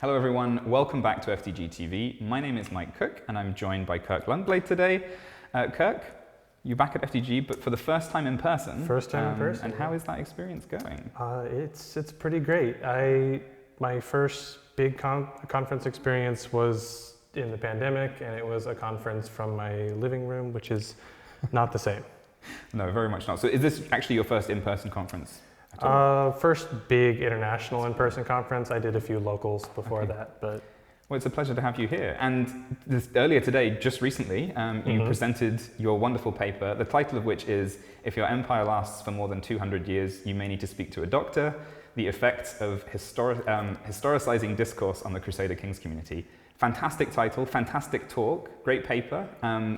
Hello everyone, welcome back to FDG TV. My name is Mike Cook and I'm joined by Kirk Lundblade today. Kirk, you're back at FDG, but for the first time in person. First time in person. And how is that experience going? It's pretty great. My first big conference experience was in the pandemic, and it was a conference from my living room, which is not the same. No, very much not. So is this actually your first in-person conference? First big international in-person conference. I did a few locals before that, but... Well, it's a pleasure to have you here. And earlier today, just recently, you presented your wonderful paper, the title of which is, If Your Empire Lasts for More Than 200 Years, You May Need to Speak to a Doctor, The Effects of Historicizing Discourse on the Crusader Kings Community. Fantastic title, fantastic talk, great paper.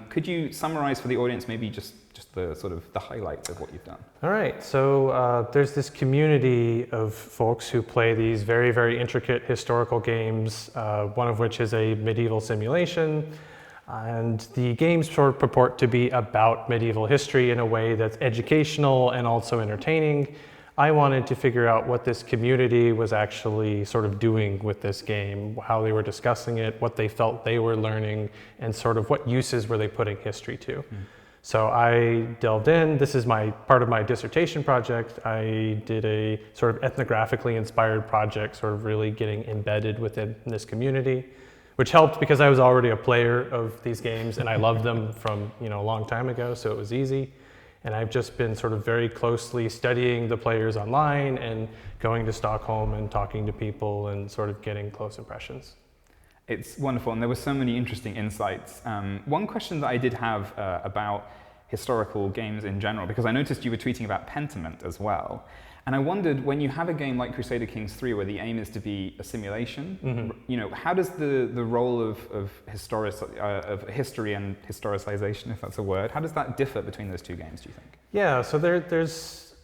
Could you summarize for the audience maybe just the sort of the highlights of what you've done? All right, so there's this community of folks who play these very, very intricate historical games, one of which is a medieval simulation. And the games sort of purport to be about medieval history in a way that's educational and also entertaining. I wanted to figure out what this community was actually sort of doing with this game, how they were discussing it, what they felt they were learning, and sort of what uses were they putting history to. So I delved in. This is part of my dissertation project. I did a sort of ethnographically inspired project, sort of really getting embedded within this community, which helped because I was already a player of these games and I loved them from a long time ago, so it was easy. And I've just been sort of very closely studying the players online and going to Stockholm and talking to people and sort of getting close impressions. It's wonderful, and there were so many interesting insights. One question that I did have about historical games in general, because I noticed you were tweeting about Pentiment as well, and I wondered, when you have a game like Crusader Kings 3 where the aim is to be a simulation, how does the role of history and historicization, if that's a word, how does that differ between those two games, do you think? Yeah, so there's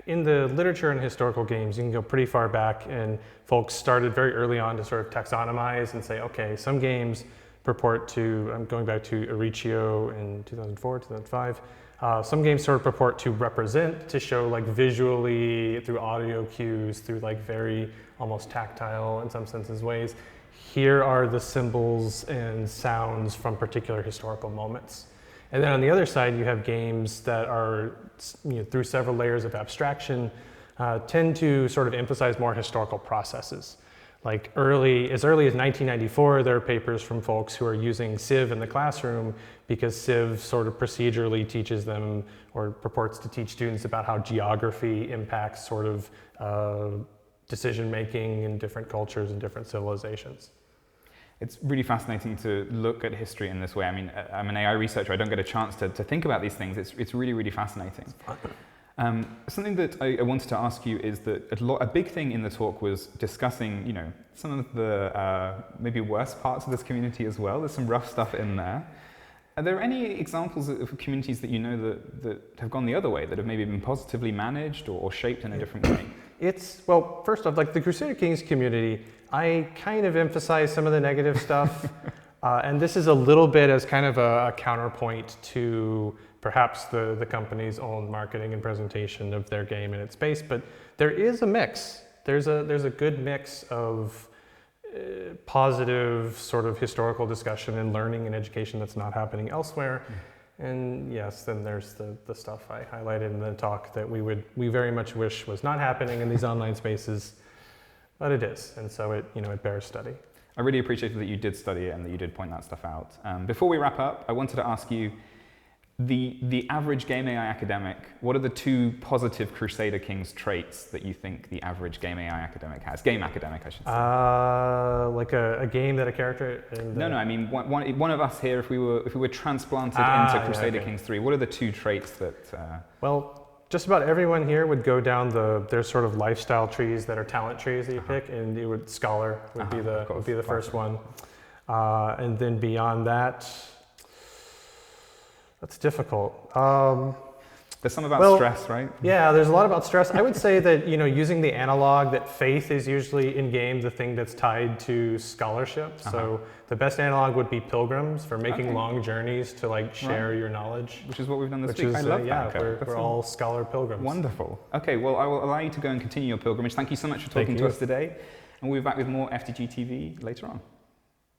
in the literature and historical games, you can go pretty far back, and folks started very early on to sort of taxonomize and say, okay, some games purport to, I'm going back to Oricchio in 2004, 2005, some games sort of purport to represent, to show like visually through audio cues, through like very almost tactile in some senses ways. Here are the symbols and sounds from particular historical moments. And then on the other side, you have games that are, through several layers of abstraction, tend to sort of emphasize more historical processes. Like as early as 1994, there are papers from folks who are using Civ in the classroom because Civ sort of procedurally teaches them or purports to teach students about how geography impacts sort of decision-making in different cultures and different civilizations. It's really fascinating to look at history in this way. I mean, I'm an AI researcher. I don't get a chance to think about these things. It's really, really fascinating. Something that I wanted to ask you is that a big thing in the talk was discussing, some of the maybe worst parts of this community as well. There's some rough stuff in there. Are there any examples of communities that you know that have gone the other way, that have maybe been positively managed or shaped in a different way? Well, first off, like the Crusader Kings community, I kind of emphasize some of the negative stuff. And this is a little bit as kind of a counterpoint to perhaps the company's own marketing and presentation of their game and its space, but there is a mix. There's a good mix of positive sort of historical discussion and learning and education that's not happening elsewhere. And yes, then there's the stuff I highlighted in the talk that we very much wish was not happening in these online spaces, but it is, and so it bears study. I really appreciated that you did study it and that you did point that stuff out. Before we wrap up, I wanted to ask you, the average game AI academic, what are the two positive Crusader Kings traits that you think the average game AI academic has? Game academic, I should say. Like a game that a character... No, I mean one of us here, if we were transplanted into Crusader Kings 3, what are the two traits that... Well, just about everyone here would go down there's sort of lifestyle trees that are talent trees that you pick, and scholar would be the first one. And then beyond that, that's difficult. There's some about stress, right? Yeah, there's a lot about stress. I would say that, using the analog, that faith is usually in game the thing that's tied to scholarship. So the best analog would be pilgrims for making long journeys to share your knowledge. Which is what we've done this week. I love that. Yeah, we're all scholar pilgrims. Wonderful. Okay, well, I will allow you to go and continue your pilgrimage. Thank you so much for talking to us today. And we'll be back with more FDG TV later on.